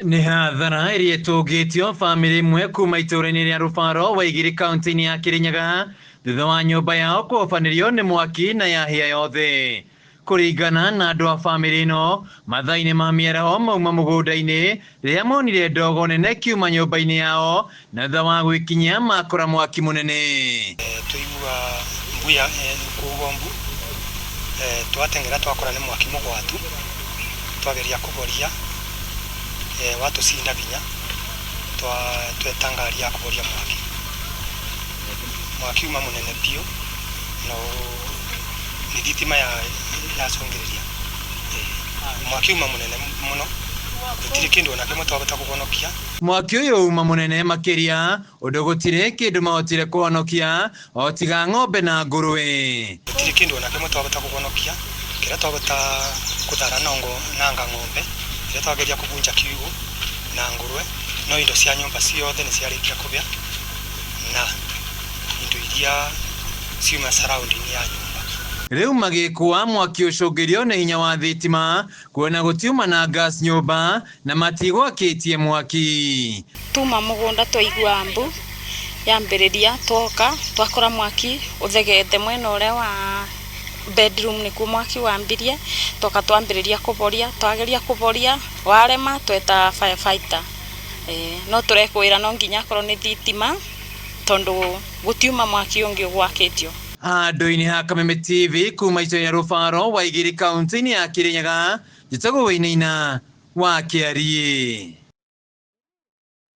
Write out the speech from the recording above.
Nĩ hathara ĩrĩa ĩtũngĩtio bamĩrĩ imwe kuma itũũra-inĩ rĩa Rũbaro Waigiri kaunti-inĩ ya Kirinyaga thutha wa nyũmba yao kũhobanĩrio nĩ mwaki na yahĩa yothe. Kũringana na andũ a bamĩrĩ ĩno, mathaa-inĩ ma mĩaraho mauma mũgũnda-inĩ rĩrĩa monire ndogo nene kiuma nyũmba-inĩ yao na thutha wa gwĩkinyia makora mwaki mũnene. Tũigua mbuya kuga mbu twateng'era twakora nĩ mwaki mũgwatu twageria kũhoria watucinda binya twetangaria kũhoria mwaki uma mũnene biũ no nĩ thitima yacũngĩrĩria mwaki uma mũnene mũno gũtirĩ kĩndũ ona kĩmwe twahota kũhonokia. Mwaki ũyũ uma mũnene makĩria ũndũ gũtirĩ kĩndũ mahotire kũhonokia o tiga ng'ombe na ngũrwe. Gũtirĩ kĩndũ ona kĩmwe twahota kũhonokia, kĩrĩa twahota gũthara nanga ng'ombe kĩrĩa twageria kũbunja kiugũ na ngũrwe, no indo cia nyũmba ciothe nĩ ciarĩkia kũbĩa na indo iria ciuma surrounding ya nyũmba. Rĩu magĩkwa mwaki ũcũngĩrio nĩ hinya wa thitima kuona gũtiuma na gas nyũmba na matigwakĩtie mwaki. Tuma mũgũnda twaigua mbu yambĩrĩria twoka twakora mwaki ũthegete mwena ũrĩa wa bedroom nĩkuo mwaki wambirie, toka twambĩrĩria kũboria, twageria kũboria warema tweta firefighter. No tũrekwĩra no nginya akorwo nĩ thitima tondũ gũtiuma mwaki ũngĩ ũgwakĩtio. Handũ-inĩ ha Kameme TV kuma itũũra-inĩ rĩa Rũbaro Waigiri kaunti-inĩ ya Kirinyaga, njĩtagwo Wĩinaina wa Kĩarie.